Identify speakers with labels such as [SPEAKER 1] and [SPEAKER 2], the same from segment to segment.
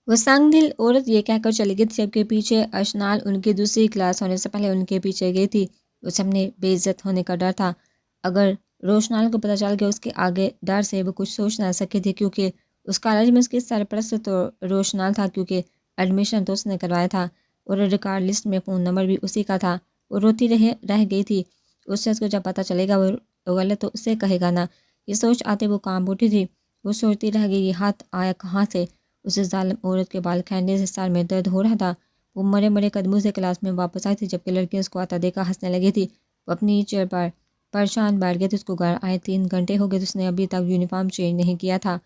[SPEAKER 1] وہ سنگ دل عورت یہ کہہ کر چلی گئی تھی جبکہ پیچھے اشنال ان کی دوسری کلاس ہونے سے پہلے ان کے پیچھے گئی تھی۔ اسے اپنے بے عزت ہونے کا ڈر تھا۔ اگر روشنال کو پتہ چل گیا اس کے آگے ڈر سے وہ کچھ سوچ نہ سکی تھی، کیونکہ اس کالج میں اس کی سرپرست تو روشنال تھا، کیونکہ ایڈمیشن تو اس نے کروایا تھا اور ریکارڈ لسٹ میں فون نمبر بھی اسی کا تھا۔ وہ روتی رہ گئی تھی۔ اس شخص کو جب پتہ چلے گا وہ غلط تو اسے کہے گا نا۔ یہ سوچ آتے وہ کام اٹھی تھی۔ وہ سوچتی رہ گئی یہ ہاتھ آیا کہاں سے۔ اسے ظالم عورت کے بال کھینچنے سے سر میں درد ہو رہا تھا۔ وہ مرے مرے قدموں سے کلاس میں واپس آئی تھی، جبکہ لڑکیاں اس کو آتا دیکھا ہنسنے لگی تھی۔ وہ اپنی چیئر پر پریشان بیٹھ گئی تھی۔ اس کو گھر آئے 3 گھنٹے ہو گئے، اس نے ابھی تک یونیفارم چینج نہیں کیا تھا۔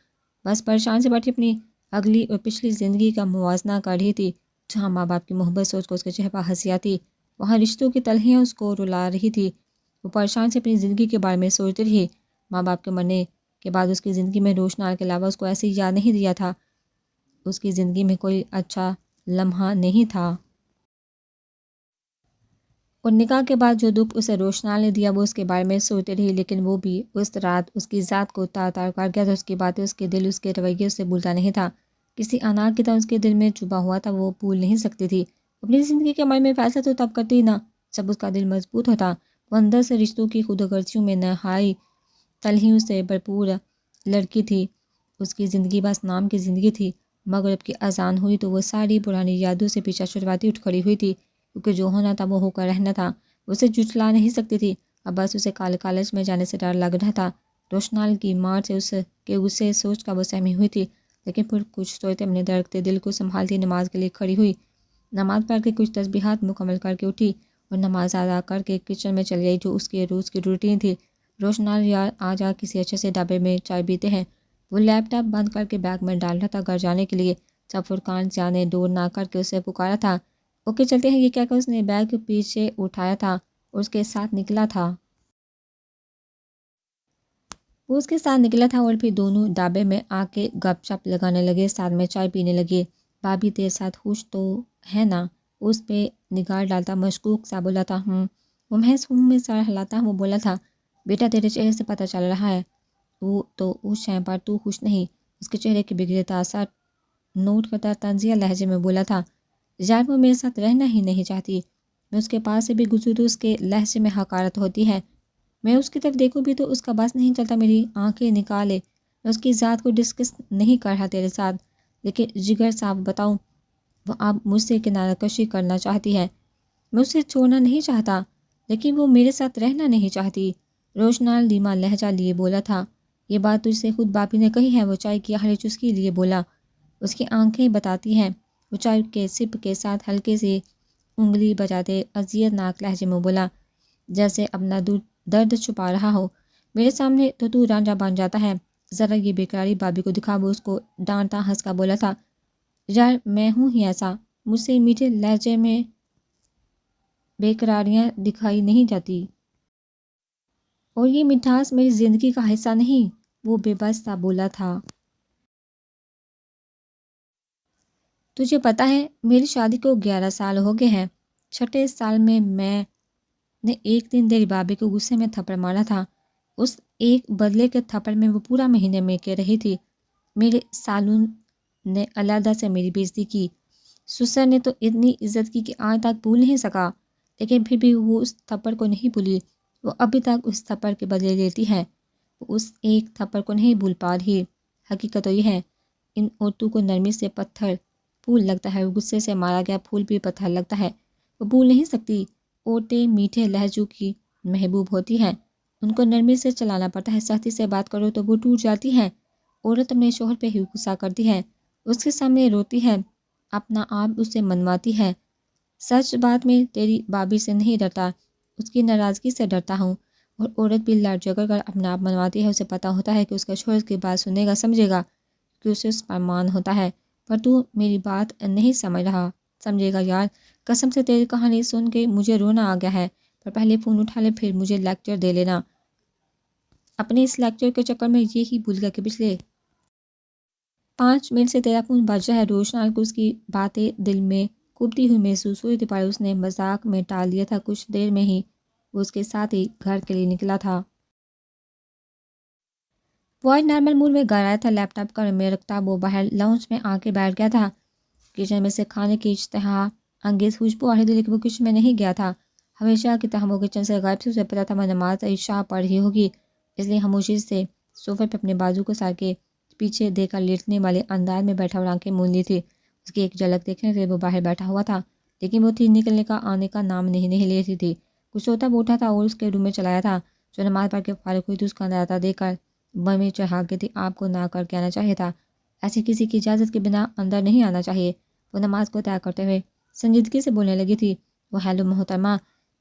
[SPEAKER 1] بس پریشان سے بیٹھی اپنی اگلی اور پچھلی زندگی کا موازنہ کر رہی تھی۔ جہاں ماں باپ کی محبت سوچ کو اس کے چہرے پر ہنسی آتی، وہاں رشتوں کی تلخیاں اس کو رلا رہی تھی۔ وہ پریشان سے اپنی زندگی کے بارے میں سوچتی رہی۔ ماں باپ کے مرنے کے بعد اس کی زندگی میں روشنال کے علاوہ اس کو ایسے یاد نہیں دیا تھا۔ اس کی زندگی میں کوئی اچھا لمحہ نہیں تھا۔ اور نکاح کے بعد جو دکھ اسے روشنال نے دیا وہ اس کے بارے میں سوچتی رہی، لیکن وہ بھی اس رات اس کی ذات کو تار تار کر گیا تھا۔ اس کی باتیں، اس کے دل، اس کے رویے اسے بھولتا نہیں تھا۔ کسی اناج کی طرح اس کے دل میں چھپا ہوا تھا، وہ بھول نہیں سکتی تھی۔ اپنی زندگی کے بارے میں فیصلہ تو تب کرتی نا جب اس کا دل مضبوط ہوتا۔ وہ اندر سے رشتوں کی خود غرضیوں میں نہائی تلخیوں سے بھرپور لڑکی تھی۔ اس کی زندگی بس نام کی زندگی تھی۔ مغرب کی اذان ہوئی تو وہ ساری پرانی یادوں سے پیچھا چھڑواتی اٹھ کھڑی ہوئی تھی، کیونکہ جو ہونا تھا وہ ہو کر رہنا تھا۔ اسے جھٹلا نہیں سکتی تھی۔ اب بس اسے کالج میں جانے سے ڈر لگ رہا تھا۔ روشنال کی مار سے اسے سوچ کر وہ سہمی ہوئی تھی، لیکن پھر کچھ سوچتے اپنے دھڑکتے دل کو سنبھالتی نماز کے لیے کھڑی ہوئی۔ نماز پڑھ کے کچھ تسبیحات مکمل کر کے اٹھی اور نماز ادا کر کے کچن میں چلی گئی، جو اس کے روز کی روٹین تھی۔ روشنال یار آج کسی اچھے سے ڈھابے میں چائے پیتے ہیں۔ وہ لیپ ٹاپ بند کر کے بیگ میں ڈال رہا تھا گھر جانے کے لیے، جب فرقان جان نے ڈور نہ کر کے اسے پکارا تھا۔ اوکے چلتے ہیں، یہ کہہ کر اس نے بیگ پیچھے اٹھایا تھا اور اس کے ساتھ نکلا تھا۔ وہ اس کے ساتھ نکلا تھا اور پھر دونوں ڈھابے میں آ کے گپ شپ لگانے لگے، ساتھ میں چائے پینے لگے۔ بھابھی تیرے ساتھ خوش تو ہے نا؟ اس پہ نگاہ ڈالتا مشکوک سا بولا تھا۔ وہ محض میں سر ہلاتا وہ بولا تھا، بیٹا تیرے چہرے سے پتہ چل رہا ہے وہ تو خوش ہے، پر تو خوش نہیں۔ اس کے چہرے کے بگڑے تاثر نوٹ کرتا طنزیہ لہجے میں بولا تھا، یار وہ میرے ساتھ رہنا ہی نہیں چاہتی۔ میں اس کے پاس سے بھی گزروں تو اس کے لہجے میں حقارت ہوتی ہے۔ میں اس کی طرف دیکھوں بھی تو اس کا بس نہیں چلتا میری آنکھیں نکالے۔ میں اس کی ذات کو ڈسکس نہیں کر رہا تیرے ساتھ، لیکن جگر صاحب بتاؤں، وہ اب مجھ سے کنارہ کشی کرنا چاہتی ہے۔ میں اسے چھوڑنا نہیں چاہتا، لیکن وہ میرے ساتھ رہنا نہیں چاہتی۔ روشنال دھیما لہجہ لیے بولا تھا، یہ بات تجھ سے خود باپی نے کہی ہے۔ وہ چائے کی آخری چسکی لیے بولا، اس کی آنکھیں بتاتی ہیں۔ وہ چائے کے سپ کے ساتھ ہلکے سے انگلی بجاتے اذیت ناک لہجے میں بولا، جیسے اپنا درد چھپا رہا ہو۔ میرے سامنے تو رانجا بن جاتا ہے، ذرا یہ بیکاری بھابھی کو دکھا۔ وہ اس کو ڈانٹا ہنس کا بولا تھا، یار میں ہوں ہی ایسا، مجھ سے میٹھے لہجے میں بیقراریاں دکھائی نہیں جاتی، اور یہ مٹھاس میری زندگی کا حصہ نہیں۔ وہ بے بس سا بولا تھا، تجھے پتہ ہے میری شادی کو 11 سال ہو گئے ہیں۔ 6 سال میں نے ایک دن تیری بھابھی کو غصے میں تھپڑ مارا تھا۔ اس ایک بدلے کے تھپڑ میں وہ پورا مہینے میں کے رہی تھی۔ میرے سالون نے علیحدہ سے میری بےعزتی کی۔ سسر نے تو اتنی عزت کی کہ آج تک بھول نہیں سکا، لیکن پھر بھی وہ اس تھپڑ کو نہیں بھولی۔ وہ ابھی تک اس تھپڑ کے بدلے لیتی ہے۔ وہ اس ایک تھپڑ کو نہیں بھول پا رہی۔ حقیقت تو یہ ہے، ان عورتوں کو نرمی سے پتھر پھول لگتا ہے، غصے سے مارا گیا پھول بھی پتھر لگتا ہے۔ وہ بھول نہیں سکتی۔ عورتیں میٹھے لہجوں کی محبوب ہوتی ہیں، ان کو نرمی سے چلانا پڑتا ہے۔ سختی سے بات کرو تو وہ ٹوٹ جاتی ہیں۔ عورت اپنے شوہر پہ ہی غصہ کرتی ہے، اس کے سامنے روتی ہے، اپنا آپ اسے منواتی ہے۔ سچ بات میں تیری بھابھی سے نہیں ڈرتا، اس کی ناراضگی سے ڈرتا ہوں۔ اور عورت بھی لڑ جگر کر اپنا آپ منواتی ہے۔ اسے پتہ ہوتا ہے کہ اس کا شوہر اس کی بات سنے گا، سمجھے گا کہ اسے اس پر مان ہوتا ہے، پر تو میری بات نہیں سمجھ رہا۔ سمجھے گا یار، قسم سے تیری کہانی سن کے مجھے رونا آ گیا ہے، پر پہلے فون اٹھا لے پھر مجھے لیکچر دے لینا۔ اپنے اس لیکچر کے چکر میں یہ ہی بھول گیا کہ پچھلے 5 منٹ سے تیرا فون بج رہا ہے۔ روشنال کو اس کی باتیں دل میں کھوبتی ہوئی محسوس ہوئی تھی، پر اس نے مذاق میں ٹال دیا تھا۔ کچھ دیر میں ہی وہ اس کے ساتھ ہی گھر کے لیے نکلا تھا۔ وہ آج نارمل موڈ میں گھر آیا تھا، لیپ ٹاپ کمرے میں رکھتا وہ باہر لاؤنج میں آ کے بیٹھ گیا تھا۔ کچن میں سے کھانے کی اشتہا انگیز خوشبو آ رہی تھی، لیکن وہ کچن میں نہیں گیا تھا۔ ہمیشہ کی طرح وہ کچن سے غائب تھی۔ اسے پتا تھا وہ نماز عشاء پڑھ رہی ہوگی، اس لیے خاموشی سے صوفے پہ اپنے بازو کو سار کے پیچھے دے کر لیٹنے والے انداز میں بیٹھا اور آنکھیں مون لی تھی۔ اس کی ایک جھلک دیکھنے کے لیے وہ باہر بیٹھا ہوا تھا، لیکن وہ تھی نکلنے کا آنے کا نام نہیں لے رہی تھی۔ کچھ سوتا وہ اٹھا تھا اور اس کے روم میں چلایا تھا۔ جو نماز پڑھ کے فارغ ہوئی تھی، اس کا اندازہ دے کر من میں چڑھا کے تھی، آپ کو نہ کر کے آنا چاہیے تھا، ایسی کسی کی اجازت کے بنا اندر نہیں آنا چاہیے۔ وہ نماز کو طے کرتے ہوئے سنجیدگی سے بولنے لگی تھی، وہ ہیلو محترمہ،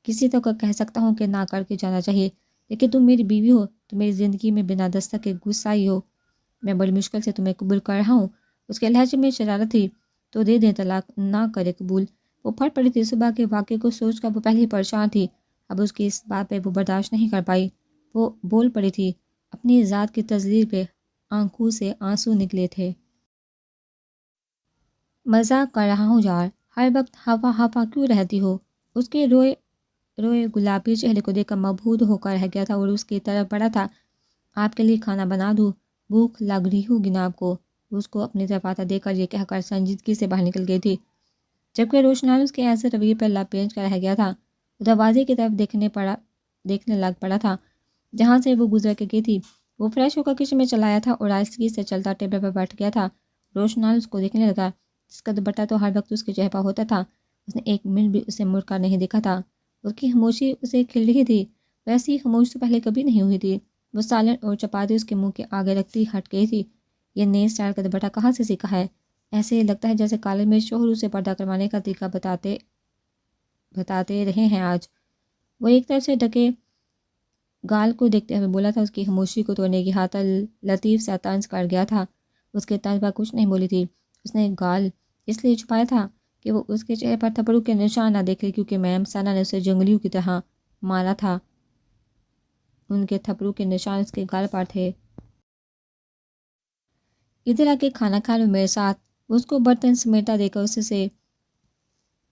[SPEAKER 1] کسی تو کہہ سکتا ہوں کہ نہ کر کے جانا چاہیے، لیکن تم میری بیوی ہو، تم میری زندگی میں بنا دستک کے گھس آئی ہو، میں بڑی مشکل سے تمہیں قبول کر رہا ہوں۔ اس کے لہجے میں شرارت تھی۔ تو دے دیں طلاق، نہ کرے قبول۔ وہ پھٹ پڑی تھی۔ صبح کے واقعے کو سوچ کر وہ پہلے ہی پریشان تھی، اب اس کی اس بات پہ وہ برداشت نہیں کر پائی۔ وہ بول پڑی تھی، اپنی ذات کی تذلیل پہ آنکھوں سے آنسو نکلے تھے۔ مزاق کر رہا ہوں یار، ہر وقت ہوا ہوا کیوں رہتی ہو؟ اس کے روئے گلابی چہرے کو دیکھ کر مبہوت ہو کر رہ گیا تھا اور اس کی طرف بڑھا تھا۔ آپ کے لیے کھانا بنا دوں، بھوک لگ رہی ہوگی نا آپ کو؟ اس کو اپنی طرف آتا دیکھ کر یہ کہہ کر سنجیدگی سے باہر نکل گئی تھی، جبکہ روشنال اس کے ایسے رویے پر لپیٹ کر رہ گیا تھا۔ وہ دروازے کی طرف دیکھنے لگ پڑا تھا جہاں سے وہ گزر کے گئی تھی۔ وہ فریش ہو کر کچن میں چلایا تھا اور آہستگی سے چلتا ٹیبل پر بیٹھ گیا تھا۔ روشنال اس کو دیکھنے لگا، جس کا دوپٹہ تو ہر وقت اس کے چہرے پر ہوتا تھا۔ اس نے ایک منٹ بھی اسے مڑ کر نہیں دیکھا تھا۔ اس کی خاموشی اسے کھل رہی تھی، ویسی خاموش تو پہلے کبھی نہیں ہوئی تھی۔ وہ سالن اور چپاتی اس کے منہ کے آگے رکھتی ہٹ گئی تھی۔ یہ نئے اسٹائل کا دوپٹہ کہاں سے سیکھا ہے؟ ایسے لگتا ہے جیسے کالج میں شوہر اسے پردہ کروانے کا طریقہ بتاتے رہے ہیں آج۔ وہ ایک طرف سے ڈھکے گال کو دیکھتے ہوئے بولا تھا۔ اس کی خاموشی کو توڑنے کی ہاتھ لطیف سا طنز کر گیا تھا۔ اس کے طنز پر کچھ نہیں بولی تھی۔ اس نے گال اس لیے چھپایا تھا کہ وہ اس کے چہرے پر تھپڑوں کے نشان نہ دیکھ لے، کیونکہ میم ثنا نے اسے جنگلیوں کی طرح مارا تھا۔ ان کے تھپڑوں کے نشان اس کے گال پر تھے۔ ادھر آ کے کھانا کھا لو میرے ساتھ۔ اس کو برتن سمیٹا دے کر اسے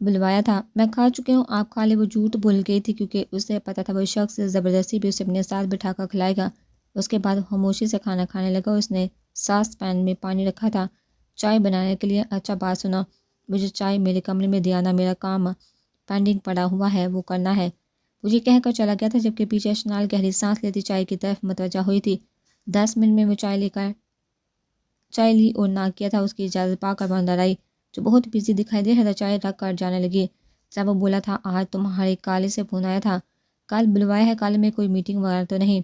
[SPEAKER 1] بلوایا تھا۔ میں کھا چکی ہوں، آپ کھا لے۔ وہ جھوٹ بول گئی تھی کیونکہ اسے پتا تھا وہ شخص زبردستی بھی اسے اپنے ساتھ بٹھا کر کھلائے گا۔ اس کے بعد خاموشی سے کھانا کھانے لگا۔ اس نے ساس پین میں پانی رکھا تھا چائے بنانے کے لیے۔ اچھا بات سنا، مجھے چائے میرے کمرے میں دیا نا، میرا کام پینڈنگ پڑا ہوا ہے، وہ کرنا ہے۔ وہ یہ کہہ کر چلا گیا تھا، جبکہ پیچھے اشنال گہری سانس لیتی چائے کی طرف متوجہ ہوئی تھی۔ 10 منٹ میں وہ چائے لی اور نہ کیا تھا۔ اس کی اجازت پا کر وہ اندر آئی، جو بہت بزی دکھائی دے رہا تھا۔ چائے رکھ کر جانے لگی۔ جب وہ بولا تھا، آج تمہارے کالج سے فون آیا تھا؟ کل بلوایا ہے، کالج میں کوئی میٹنگ وغیرہ تو نہیں؟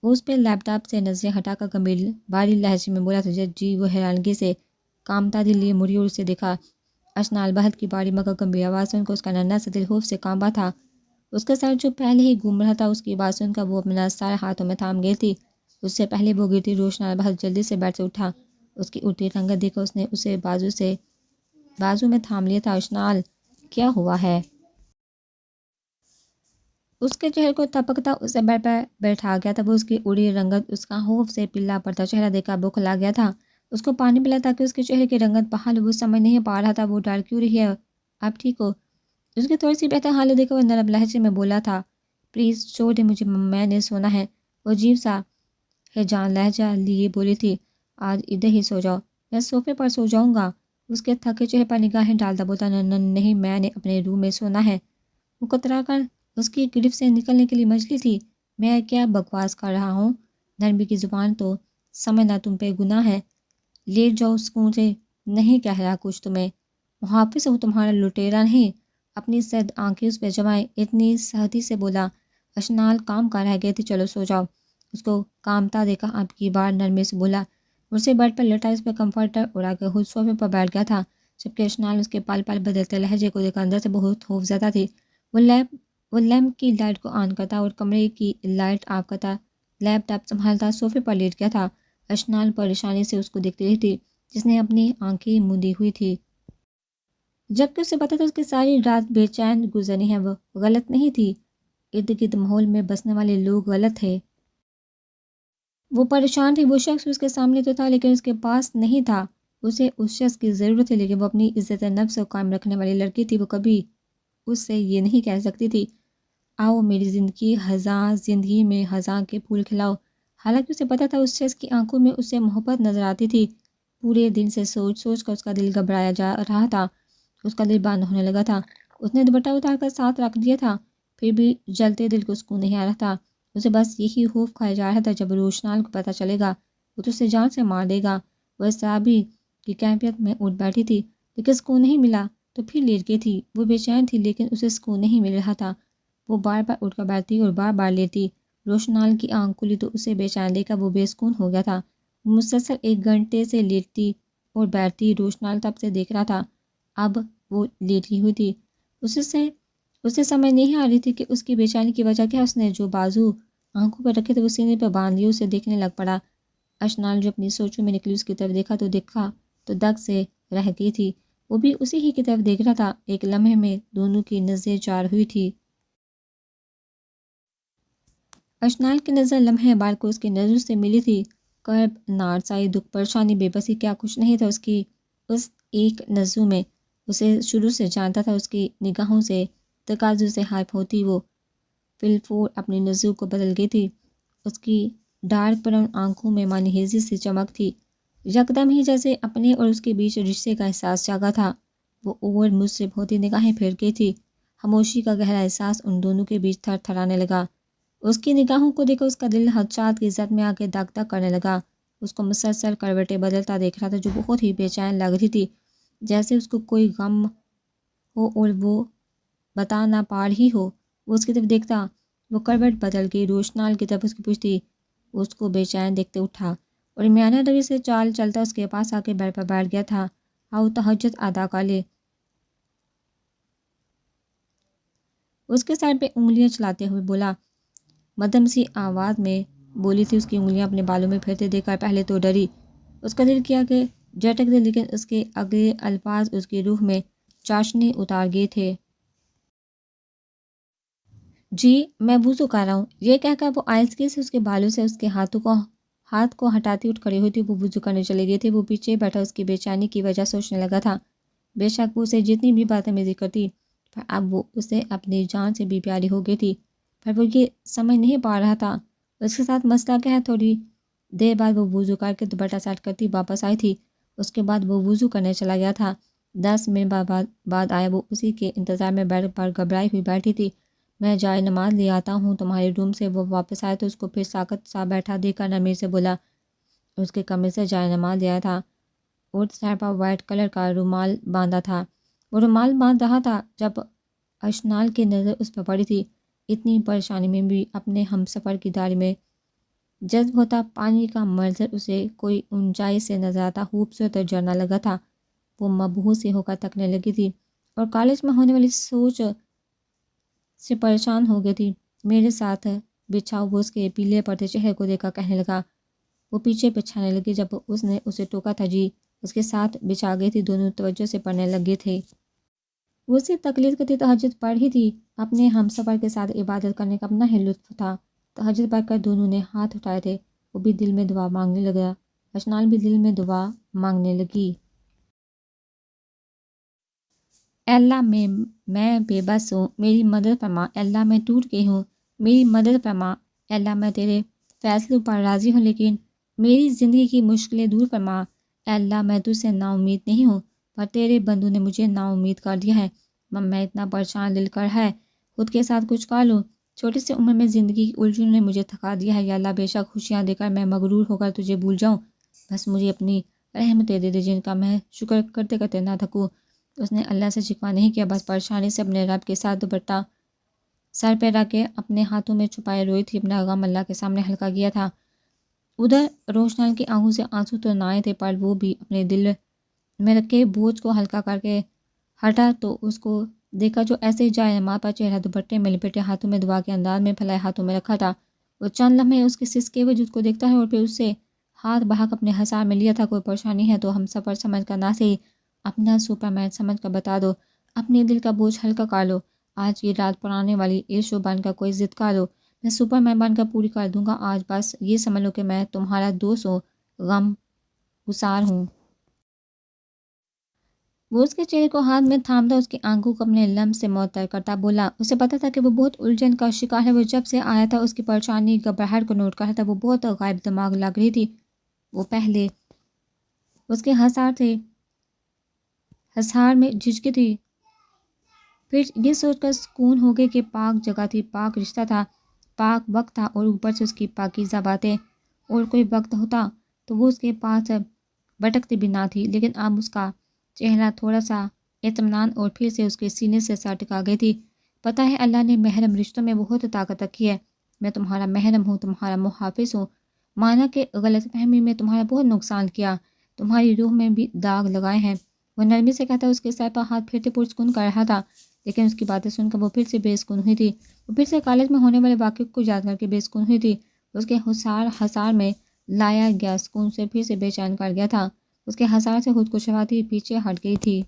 [SPEAKER 1] وہ اس پہ لیپ ٹاپ سے نظریں ہٹا کر گمبھیر باری لہجے میں بولا تھا۔ جی۔ وہ حیرانگی سے کامتا دل لیے مڑی اور اسے دیکھا۔ اشنال بہت کی باری مگر گمبھیر آواز سن کر اس کا ننھا سا دل خوف سے کانپا تھا۔ اس کا سر جو پہلے ہی گھوم رہا تھا، اس کی بات سن کر وہ اپنا سر ہاتھوں میں تھام گئی تھی۔ اس سے پہلے وہ گرتی روشنال بہت جلدی سے بیٹھ سے اٹھا۔ اس کی اٹھتی رنگت دیکھ کر اس نے اسے بازو میں تھام لیا تھا۔ اشنال، کیا ہوا ہے؟ اس کے چہرے کو تھپکتا اسے بیڈ پر بیٹھا گیا تھا۔ وہ اس کی اڑی رنگت، اس کا خوف سے پلا پڑتا چہرہ دیکھ کر بوکھلا گیا تھا۔ اس کو پانی پلا تاکہ اس کے چہرے کی رنگت بحال ہو۔ وہ سمجھ نہیں پا رہا تھا وہ ڈر کیوں رہی ہے۔ آپ ٹھیک ہو؟ اس کی تھوڑی سی بہتر حالت دیکھ کر وہ نرم لہجے میں بولا تھا، پلیز چھوڑ دے مجھے، میں نے سونا ہے۔ وہ عجیب سا ہیجان لہجہ لیے بولی تھی، آج ادھر ہی سو جاؤ، میں صوفے پر سو جاؤں گا۔ اس کے تھکے چہرے پر نگاہیں ڈالتا بولتا، نہیں، میں نے اپنے روم میں سونا ہے۔ وہ کترا کر اس کی گرفت سے نکلنے کے لیے مچلی تھی۔ میں کیا بکواس کر رہا ہوں؟ نرمی کی زبان تو سمجھنا تم پہ گناہ ہے۔ لیٹ جاؤ سکون سے، نہیں کہہ رہا کچھ تمہیں۔ محافظ ہو تمہارا، لٹیرا نہیں۔ اپنی سرد آنکھیں اس پہ جمائے اتنی سختی سے بولا۔ اشنال کام کا رہ گئی تھی، چلو سو جاؤ۔ اس کو کامتا دیکھا اب کی بار نرمی سے بولا۔ اسے بیڈ پر لٹا اس پہ کمفرٹر اڑا کے خود صوفے پر بیٹھ گیا تھا، جبکہ اشنال اس کے پل پل بدلتے لہجے کو دیکھ اندر سے بہت خوف زدہ تھی۔ وہ لیمپ کی لائٹ کو آن کرتا اور کمرے کی لائٹ آف کرتا، لیپ ٹاپ سنبھالتا صوفے پر لیٹ گیا تھا۔ اشنال پریشانی سے اس کو دیکھتی رہی تھی، جس نے اپنی آنکھیں موندی ہوئی تھی، جبکہ اسے پتا تھا اس کی ساری رات بے چین گزرنی ہے۔ وہ غلط نہیں تھی، ارد گرد ماحول میں بسنے والے لوگ غلط تھے۔ وہ پریشان تھی۔ وہ شخص اس کے سامنے تو تھا لیکن اس کے پاس نہیں تھا۔ اسے اس شخص کی ضرورت تھی، لیکن وہ اپنی عزت نفس کو قائم رکھنے والی لڑکی تھی۔ وہ کبھی اس سے یہ نہیں کہہ سکتی تھی، آؤ میری زندگی میں خزاں کے پھول کھلاؤ۔ حالانکہ اسے پتا تھا اس شخص کی آنکھوں میں اسے محبت نظر آتی تھی، پورے دن سے سوچ سوچ کر اس کا دل گھبرایا جا رہا تھا، اس کا دل بند ہونے لگا تھا۔ اس نے دوپٹہ اتار کر ساتھ رکھ دیا تھا، پھر بھی جلتے دل کو سکون نہیں آ رہا تھا۔ اسے بس یہی خوف کھایا جا رہا تھا، جب روشنال کو پتہ چلے گا وہ تو اسے جان سے مار دے گا۔ وہ صحابی کی کیفیت میں اٹھ بیٹھی تھی، لیکن سکون نہیں ملا تو پھر لیٹ گئی تھی۔ وہ بے چین تھی لیکن اسے سکون نہیں مل رہا تھا۔ وہ بار بار اٹھ کر بیٹھتی اور بار بار لیٹی۔ روشنال کی آنکھ کھلی تو اسے بے چین دیکھ کر وہ بے سکون ہو گیا تھا۔ وہ مسلسل 1 گھنٹے سے لیٹتی اور بیٹھتی۔ روشنال تب سے دیکھ رہا تھا، اب وہ لیٹی ہوئی تھی۔ اسے سمجھ نہیں آ رہی تھی کہ اس کی بے چینی کی وجہ کیا۔ اس نے جو بازو آنکھوں پر رکھے تھے وہ سینے پر باندھ لیے، اسے دیکھنے لگ پڑا۔ اشنال جو اپنی سوچوں میں نکلی اس کی طرف دیکھا تو دگ سے رہ گئی تھی۔ وہ بھی اسی ہی کی طرف دیکھ رہا تھا۔ ایک لمحے میں دونوں کی نظریں چار ہوئی تھی۔ اشنال کی نظر لمحے بار کو اس کی نظروں سے ملی تھی۔ کرب، نارسائی، دکھ، پریشانی، بے بسی، کیا کچھ نہیں تھا اس کی اس ایک نظروں میں۔ اسے شروع سے جانتا تھا۔ اس کی نگاہوں سے تقاضوں سے ہائپ ہوتی وہ فلفور اپنی نظروں کو بدل گئی تھی۔ اس کی ڈارک براؤن آنکھوں میں مانہیزی سی چمک تھی۔ یکدم ہی جیسے اپنے اور اس کے بیچ رشتے کا احساس جاگا تھا۔ وہ اور مصرف ہوتی نگاہیں پھیر گئی تھی۔ خاموشی کا گہرا احساس ان دونوں کے بیچ تھر تھرانے لگا۔ اس کی نگاہوں کو دیکھ کر اس کا دل خدشات کی زد میں آ کے دھک دھک کرنے لگا۔ اس کو مسلسل کروٹیں بدلتا دیکھ رہا تھا جو بہت ہی بے چین لگ رہی تھی، جیسے اس کو کوئی غم ہو اور وہ بتا نہ پا رہی ہو۔ وہ اس کی طرف دیکھتا، وہ کروٹ بدل گئی۔ روشنال کی طرف اس کی پوچھتی، وہ اس کو بے چین دیکھتے اٹھا اور میانہ روی سے چال چلتا اس کے پاس آ کے بیڈ پر بیٹھ گیا تھا۔ آؤ تہجد ادا کر لے، اس کے سر پہ انگلیاں چلاتے ہوئے بولا۔ مدھم سی آواز میں بولی تھی۔ اس کی انگلیاں اپنے بالوں میں پھرتے دیکھ کر پہلے تو ڈری، اس کا دل کیا کہ جھٹک دے، لیکن اس کے اگلے الفاظ اس کی روح میں چاشنی اتار گئے تھے۔ جی میں وضو کر رہا ہوں، یہ کہہ کر وہ آہستگی سے اس کے بالوں سے اس کے ہاتھ کو ہٹاتی اٹھ کھڑی ہوئی تھی۔ وہ وضو کرنے چلے گئے تھے۔ وہ پیچھے بیٹھا اس کی بے چینی کی وجہ سوچنے لگا تھا۔ بے شک وہ اسے جتنی بھی باتیں کرتی، پر اب وہ اسے اپنی جان سے بھی پیاری ہو گئی تھی، پر وہ یہ سمجھ نہیں پا رہا تھا اس کے ساتھ مسئلہ کیا ہے۔ تھوڑی دیر بعد وہ وضو کر کے دوپٹہ سیٹ کرتی واپس آئی تھی۔ اس کے بعد وہ وضو کرنے چلا گیا تھا۔ 10 منٹ بعد آیا۔ وہ اسی کے انتظار میں بیڈ پر گھبرائی ہوئی بیٹھی تھی۔ میں جائے نماز لے آتا ہوں تمہارے روم سے۔ وہ واپس آیا تو اس کو پھر ساکت سا بیٹھا دیکھ کر نرمی سے بولا۔ اس کے کمرے سے جائے نماز لے آیا تھا اور سر پر وائٹ کلر کا رومال باندھا تھا۔ وہ رومال باندھ رہا تھا جب اشنال کی نظر اس پر پڑی تھی۔ اتنی پریشانی میں بھی اپنے ہم سفر کی داڑھی میں جذب ہوتا پانی کا منظر اسے کوئی اونچائی سے نظر آتا خوبصورت اور جھرنا لگا تھا۔ وہ مبہوت سی ہو کر تکنے لگی تھی اور کالج میں ہونے والی سوچ سے پریشان ہو گئی تھی۔ میرے ساتھ بچھاؤ، وہ اس کے پیلے پڑتے چہرے کو دیکھ کر کہنے لگا۔ وہ پیچھے پچھانے لگی جب اس نے اسے ٹوکا تھا۔ جی اس کے ساتھ بچھا گئی تھی۔ دونوں توجہ سے پڑھنے لگے تھے۔ وہ اسے تقلید کرتی تہجد پڑھ رہی تھی۔ اپنے ہم سفر کے ساتھ عبادت کرنے کا اپنا ہی لطف تھا۔ تہجد پڑھ کر دونوں نے ہاتھ اٹھائے تھے۔ وہ بھی دل میں دعا مانگنے لگا۔ اشنال بھی دل میں دعا مانگنے لگی۔ اے اللہ میں بے بس ہوں، میری مدد فرما۔ اے اللہ میں ٹوٹ گئی ہوں، میری مدد فرما۔ اے اللہ میں تیرے فیصلوں پر راضی ہوں، لیکن میری زندگی کی مشکلیں دور فرما۔ اے اللہ میں تجھ سے نا امید نہیں ہوں، پر تیرے بندوں نے مجھے نا امید کر دیا ہے۔ میں اتنا پریشان دل کر ہے خود کے ساتھ کچھ کر لوں۔ چھوٹی سی عمر میں زندگی کی الجھنوں نے مجھے تھکا دیا ہے۔ یا اللہ بے شک خوشیاں دے کر میں مغرور ہو کر تجھے بھول جاؤں، بس مجھے اپنی رحمتیں دے دے جن کا میں شکر کرتے کرتے نہ تھکوں۔ اس نے اللہ سے شکوہ نہیں کیا، بس پریشانی سے اپنے رب کے ساتھ دوپٹہ سر پہ رکھ کے اپنے ہاتھوں میں چھپائے روئی تھی۔ اپنا غم اللہ کے سامنے ہلکا کیا تھا۔ ادھر روشنال کی آنکھوں سے آنسو تو نہ آئے تھے، پر وہ بھی اپنے دل میں رکھے بوجھ کو ہلکا کر کے ہٹا تو اس کو دیکھا جو ایسے جائے نماز پر چہرہ دوپٹے میں لپیٹے ہاتھوں میں دعا کے انداز میں پھیلائے ہاتھوں میں رکھا تھا۔ وہ چند لمحے اس کے سسکے وجود کو دیکھتا ہے اور پھر اسے ہاتھ بہا اپنے حصار میں لیا تھا۔ کوئی پریشانی ہے تو ہم سفر سمجھ کر نہ صحیح اپنا سپرمین سمجھ کر بتا دو، اپنے دل کا بوجھ ہلکا کر لو۔ آج کی رات پرانے والی ایشو بن کر کوئی ضد کر لو، میں سپرمین بن کر پوری کر دوں گا۔ آج بس یہ سمجھ لو کہ میں تمہارا دوست ہوں، غم گسار ہوں۔ وہ اس کے چہرے کو ہاتھ میں تھامتا، اس کی آنکھوں کو اپنے لمس سے معطر کرتا بولا۔ اسے پتا تھا کہ وہ بہت الجھن کا شکار ہے۔ وہ جب سے آیا تھا اس کی پریشانی گھبراہٹ کو نوٹ کر رہا تھا۔ وہ بہت غائب دماغ لگ رہی تھی۔ وہ پہلے اس کے ہسار میں جھجکی تھی، پھر یہ سوچ کر سکون ہو گئی کہ پاک جگہ تھی، پاک رشتہ تھا، پاک وقت تھا، اور اوپر سے اس کی پاکیزہ باتیں۔ اور کوئی وقت ہوتا تو وہ اس کے پاس بھٹکتی بھی نہ تھی، لیکن اب اس کا چہرہ تھوڑا سا اطمینان اور پھر سے اس کے سینے سے سا ٹکا گئی تھی۔ پتہ ہے اللہ نے محرم رشتوں میں بہت طاقت رکھی ہے، میں تمہارا محرم ہوں، تمہارا محافظ ہوں، مانا کہ غلط فہمی میں تمہارا بہت نقصان کیا، تمہاری روح میں بھی داغ لگائے ہیں۔ وہ نرمی سے کہتا اس کے سر پر ہاتھ پھرتے پرسکون کر رہا تھا، لیکن اس کی باتیں سن کر وہ پھر سے بے سکون ہوئی تھی۔ وہ پھر سے کالج میں ہونے والے واقعے کو یاد کر کے بے سکون ہوئی تھی۔ اس کے ہسار میں لایا گیا سکون سے پھر سے بے چین کر گیا تھا۔ اس کے ہسار سے خود کو شراتی پیچھے ہٹ گئی تھی۔